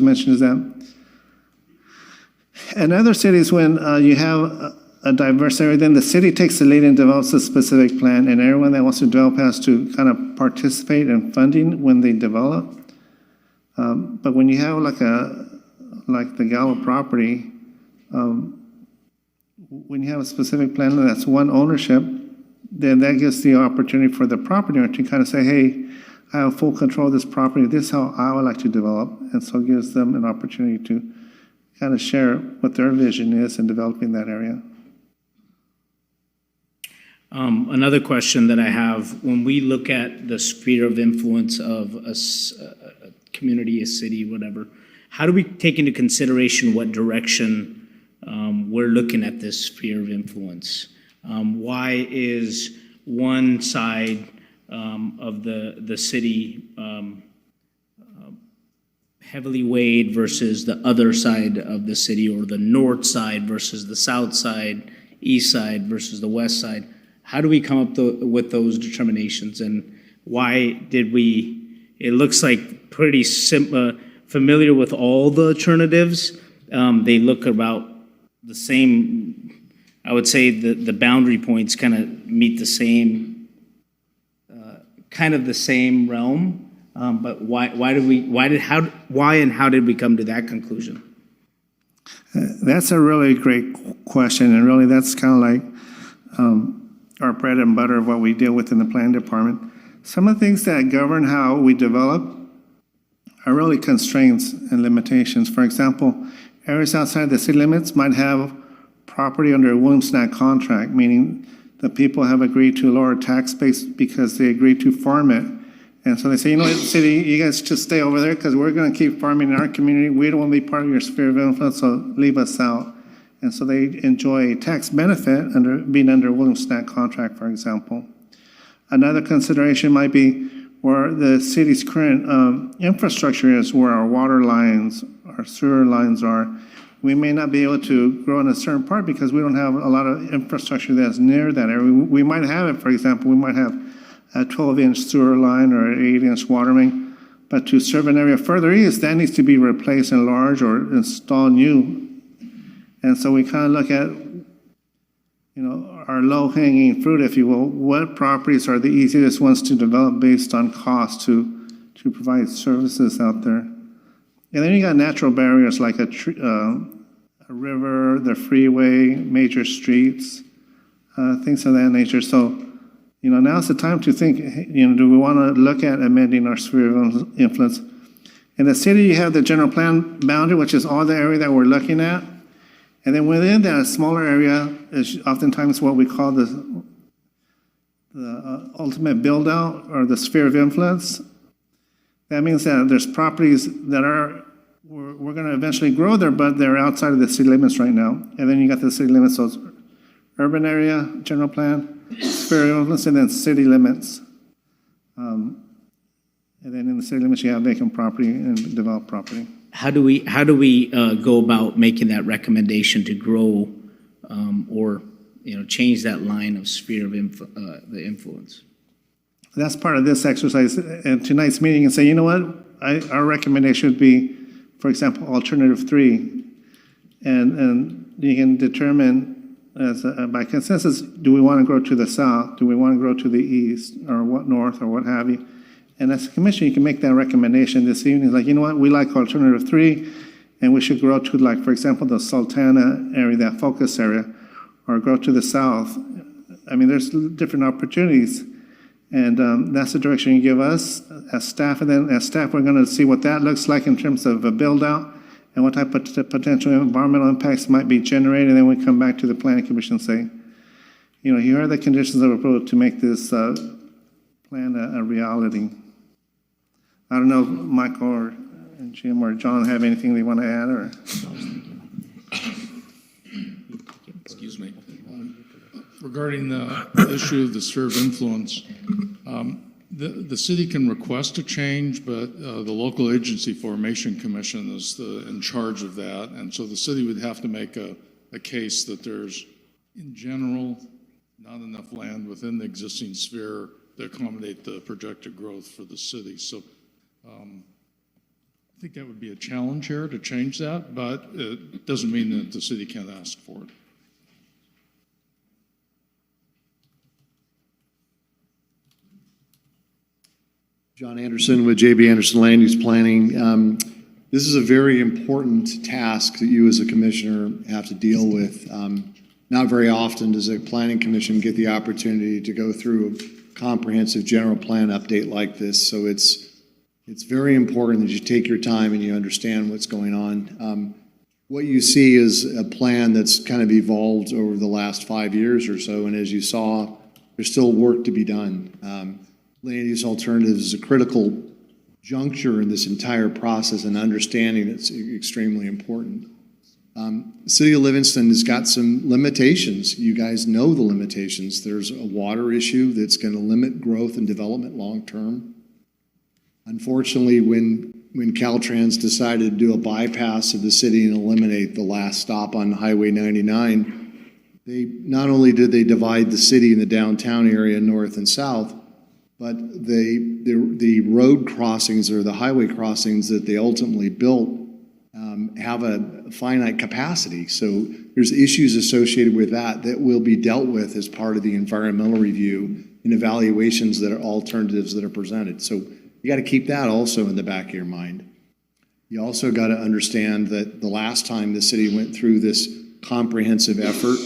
mentioned is that in other cities, when you have a diverse area, then the city takes the lead and develops a specific plan, and everyone that wants to develop has to kind of participate in funding when they develop. But when you have like the Gallo property, when you have a specific plan that's one ownership, then that gives the opportunity for the property owner to kind of say, hey, I have full control of this property. This is how I would like to develop. And so it gives them an opportunity to kind of share what their vision is in developing that area. Another question that I have, when we look at the sphere of influence of a community, a city, whatever, how do we take into consideration what direction we're looking at this sphere of influence? Why is one side of the city heavily weighed versus the other side of the city, or the north side versus the south side, east side versus the west side? How do we come up with those determinations, and why did we? It looks like pretty familiar with all the alternatives. They look about the same. I would say the boundary points kind of meet the same, kind of the same realm. But why and how did we come to that conclusion? That's a really great question, and really that's kind of like our bread and butter of what we deal with in the planning department. Some of the things that govern how we develop are really constraints and limitations. For example, areas outside the city limits might have property under a Williams-Snack contract, meaning the people have agreed to lower tax base because they agreed to farm it. And so they say, you know what, city, you guys just stay over there because we're going to keep farming in our community. We don't want to be part of your sphere of influence, so leave us out. And so they enjoy a tax benefit being under a Williams-Snack contract, for example. Another consideration might be where the city's current infrastructure is, where our water lines, our sewer lines are. We may not be able to grow in a certain part because we don't have a lot of infrastructure that's near that area. We might have it, for example, we might have a 12-inch sewer line or an 8-inch water main, but to serve an area further east, that needs to be replaced, enlarged, or installed new. And so we kind of look at, our low-hanging fruit, if you will. What properties are the easiest ones to develop based on cost to provide services out there? And then you got natural barriers like a river, the freeway, major streets, things of that nature. So, now's the time to think, do we want to look at amending our sphere of influence? In the city, you have the general plan boundary, which is all the area that we're looking at. And then within that smaller area is oftentimes what we call the ultimate build-out, or the sphere of influence. That means that there's properties that we're going to eventually grow there, but they're outside of the city limits right now. And then you got the city limits, so it's urban area, general plan, sphere of influence, and then city limits. And then in the city limits, you have vacant property and developed property. How do we go about making that recommendation to grow or change that line of sphere of the influence? That's part of this exercise and tonight's meeting, and say, you know what, our recommendation would be, for example, alternative 3, and you can determine by consensus, do we want to grow to the south, do we want to grow to the east, or what north, or what have you. And as a commission, you can make that recommendation this evening. It's like, you know what, we like alternative 3, and we should grow to, like, for example, the Sultana area, that focus area, or grow to the south. I mean, there's different opportunities, and that's the direction you give us as staff. And then as staff, we're going to see what that looks like in terms of a build-out and what type of potential environmental impacts might be generated. And then we come back to the Planning Commission and say, here are the conditions of approval to make this plan a reality. I don't know if Michael or Jim or John have anything they want to add, or? Excuse me. Regarding the issue of the sphere of influence, the city can request a change, but the local agency formation commission is in charge of that, and so the city would have to make a case that there's, in general, not enough land within the existing sphere to accommodate the projected growth for the city. So I think that would be a challenge here to change that, but it doesn't mean that the city can't ask for it. John Anderson with JB Anderson Land Use Planning. This is a very important task that you as a commissioner have to deal with. Not very often does a planning commission get the opportunity to go through a comprehensive general plan update like this. So it's very important that you take your time and you understand what's going on. What you see is a plan that's kind of evolved over the last 5 years or so, and as you saw, there's still work to be done. Land use alternatives is a critical juncture in this entire process, and understanding that's extremely important. The City of Livingston has got some limitations. You guys know the limitations. There's a water issue that's going to limit growth and development long term. Unfortunately, when Caltrans decided to do a bypass of the city and eliminate the last stop on Highway 99, they not only did they divide the city in the downtown area north and south, but the road crossings or the highway crossings that they ultimately built have a finite capacity. So there's issues associated with that will be dealt with as part of the environmental review and evaluations that are alternatives that are presented. So you got to keep that also in the back of your mind. You also got to understand that the last time the city went through this comprehensive effort,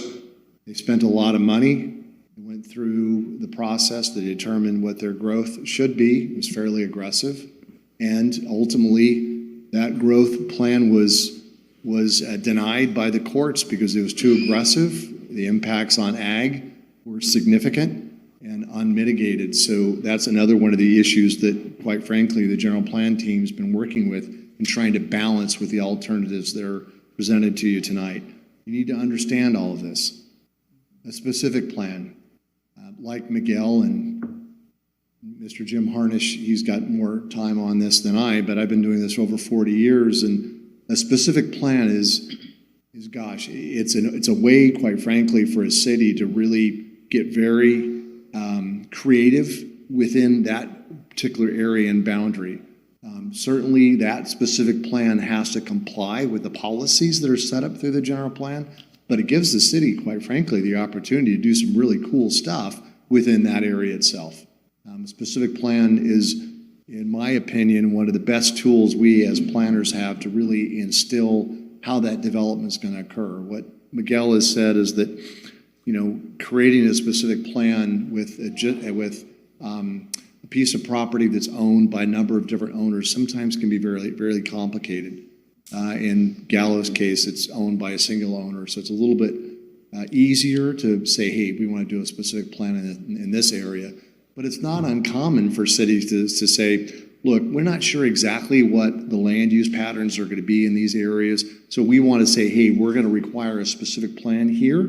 they spent a lot of money. They went through the process to determine what their growth should be. It was fairly aggressive. And ultimately, that growth plan was denied by the courts because it was too aggressive. The impacts on ag were significant and unmitigated. So that's another one of the issues that, quite frankly, the general plan team's been working with and trying to balance with the alternatives that are presented to you tonight. You need to understand all of this. A specific plan, like Miguel and Mr. Jim Harnish, he's got more time on this than I, but I've been doing this over 40 years, and a specific plan is gosh, it's a way, quite frankly, for a city to really get very creative within that particular area and boundary. Certainly, that specific plan has to comply with the policies that are set up through the general plan, but it gives the city, quite frankly, the opportunity to do some really cool stuff within that area itself. A specific plan is, in my opinion, one of the best tools we as planners have to really instill how that development is going to occur. What Miguel has said is that, creating a specific plan with a piece of property that's owned by a number of different owners sometimes can be very, very complicated. In Gallo's case, it's owned by a single owner, so it's a little bit easier to say, hey, we want to do a specific plan in this area. But it's not uncommon for cities to say, look, we're not sure exactly what the land use patterns are going to be in these areas, so we want to say, hey, we're going to require a specific plan here,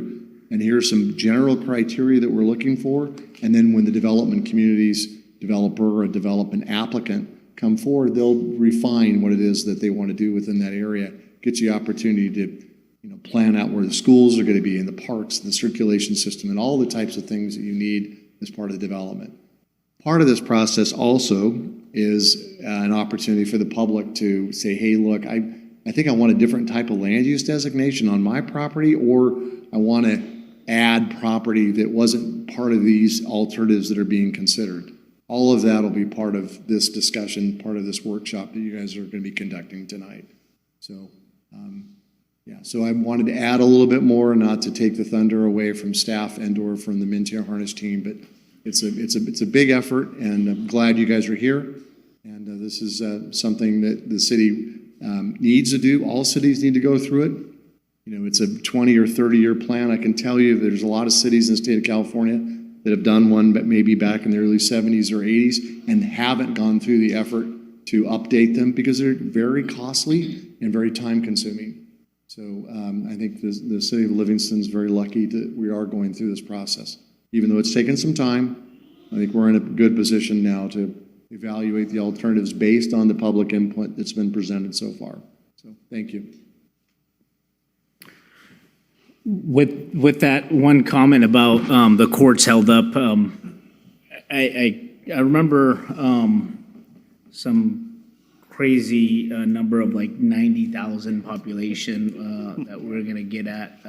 and here's some general criteria that we're looking for, and then when the development communities, developer or development applicant come forward, they'll refine what it is that they want to do within that area. Gets you opportunity to plan out where the schools are going to be, and the parks, and the circulation system, and all the types of things that you need as part of the development. Part of this process also is an opportunity for the public to say, hey, look, I think I want a different type of land use designation on my property, or I want to add property that wasn't part of these alternatives that are being considered. All of that will be part of this discussion, part of this workshop that you guys are going to be conducting tonight. So, so I wanted to add a little bit more, not to take the thunder away from staff and/or from the Mintier Harness team, but it's a big effort, and I'm glad you guys are here. And this is something that the city needs to do. All cities need to go through it. It's a 20 or 30-year plan. I can tell you there's a lot of cities in the state of California that have done one, but maybe back in the early 70s or 80s, and haven't gone through the effort to update them because they're very costly and very time-consuming. So I think the city of Livingston is very lucky that we are going through this process. Even though it's taken some time, I think we're in a good position now to evaluate the alternatives based on the public input that's been presented so far. So thank you. With that one comment about the courts held up, I remember some crazy number of like 90,000 population that we're gonna get at.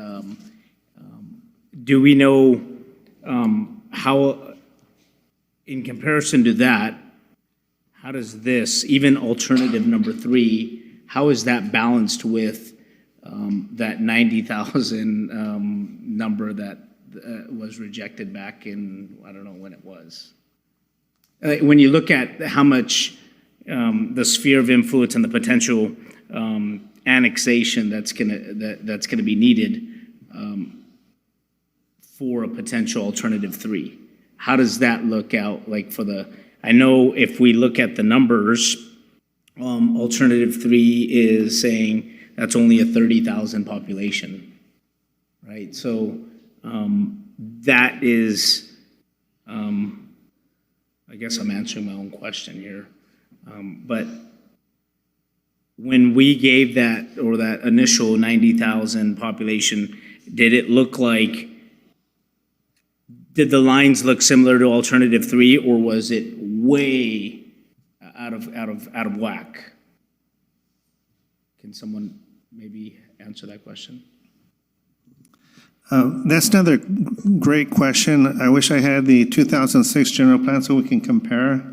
Do we know how, in comparison to that, how does this, even alternative number 3, how is that balanced with that 90,000 number that was rejected back in, I don't know when it was? When you look at how much the sphere of influence and the potential annexation that's gonna be needed for a potential alternative 3, how does that look out like for the? I know if we look at the numbers, alternative 3 is saying that's only a 30,000 population, right? So that is, I guess I'm answering my own question here. But when we gave that, or that initial 90,000 population, did it look like, did the lines look similar to alternative 3, or was it way out of whack? Can someone maybe answer that question? That's another great question. I wish I had the 2006 general plan so we can compare.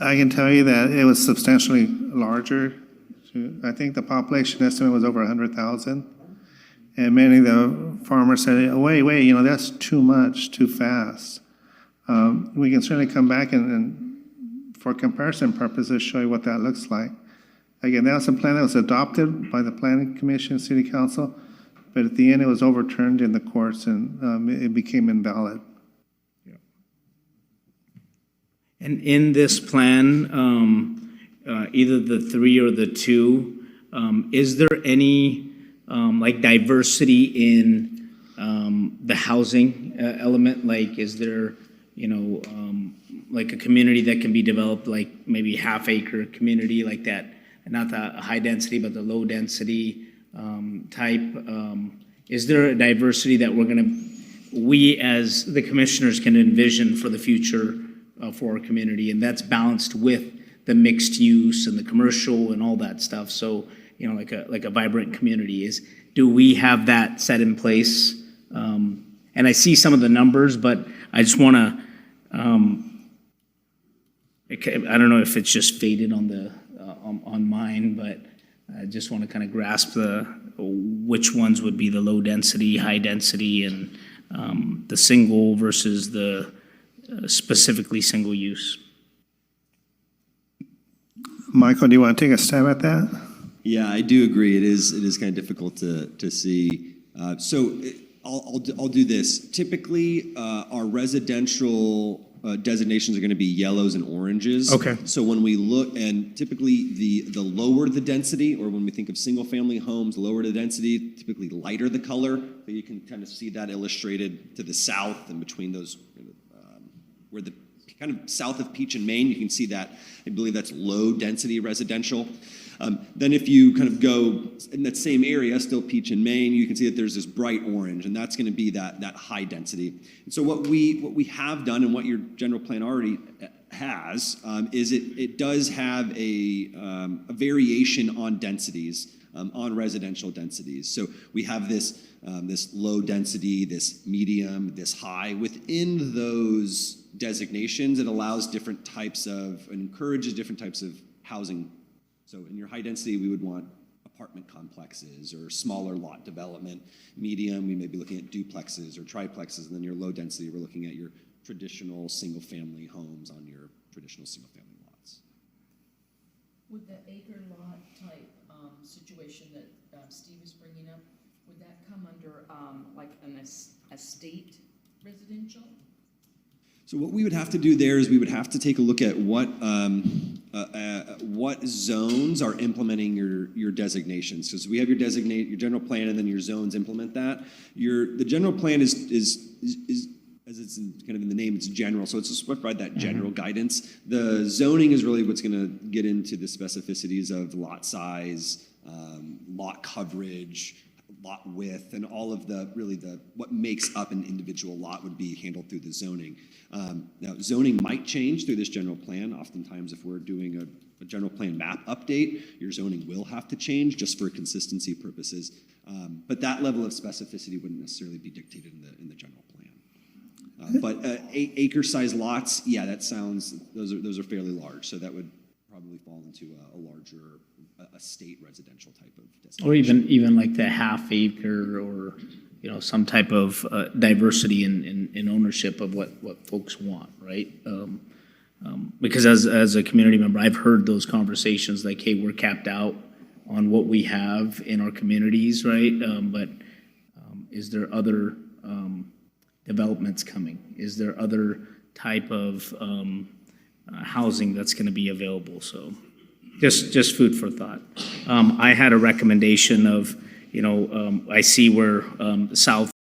I can tell you that it was substantially larger. I think the population estimate was over 100,000. And many of the farmers said, wait, that's too much, too fast. We can certainly come back and for comparison purposes, show you what that looks like. Again, that was a plan that was adopted by the Planning Commission, City Council, but at the end, it was overturned in the courts and it became invalid. And in this plan, either the 3 or the 2, is there any like diversity in the housing element? Like, is there, like a community that can be developed, like maybe half-acre community like that, not the high density, but the low density type? Is there a diversity that we as the commissioners can envision for the future for our community, and that's balanced with the mixed use and the commercial and all that stuff? So, like a vibrant community do we have that set in place? And I see some of the numbers, but I just want to, I don't know if it's just faded on mine, but I just want to kind of grasp which ones would be the low density, high density, and the single versus the specifically single use. Michael, do you want to take a stab at that? Yeah, I do agree. It is kind of difficult to see. So I'll do this. Typically, our residential designations are going to be yellows and oranges. Okay. So when we look, and typically the lower the density, or when we think of single-family homes, lower the density, typically lighter the color. But you can kind of see that illustrated to the south and between those, where the kind of south of Peach and Main, you can see that. I believe that's low-density residential. Then if you kind of go in that same area, still Peach and Main, you can see that there's this bright orange, and that's going to be that high density. And so what we have done, and what your general plan already has, is it does have a variation on densities, on residential densities. So we have this low density, this medium, this high. Within those designations, it allows different types of, and encourages different types of housing. So in your high density, we would want apartment complexes or smaller lot development. Medium, we may be looking at duplexes or triplexes. And then your low density, we're looking at your traditional single-family homes on your traditional single-family lots. Would the acre lot type situation that Steve is bringing up, would that come under like an estate residential? So what we would have to do there is we would have to take a look at what zones are implementing your designations. So we have your general plan, and then your zones implement that. The general plan is as it's kind of in the name, it's general. So it's just provide that general guidance. The zoning is really what's going to get into the specificities of lot size, lot coverage, lot width, and all of what makes up an individual lot would be handled through the zoning. Now, zoning might change through this general plan. Oftentimes, if we're doing a general plan map update, your zoning will have to change just for consistency purposes. But that level of specificity wouldn't necessarily be dictated in the general plan. But acre-sized lots, yeah, that sounds, those are fairly large, so that would probably fall into a larger, a state residential type of Or designation. even like the half acre or, you know, some type of diversity in ownership of what folks want, right? Because as a community member, I've heard those conversations like, hey, we're capped out on what we have in our communities, right? But is there other developments coming? Is there other type of housing that's going to be available? So just food for thought. I had a recommendation of, you know, I see where south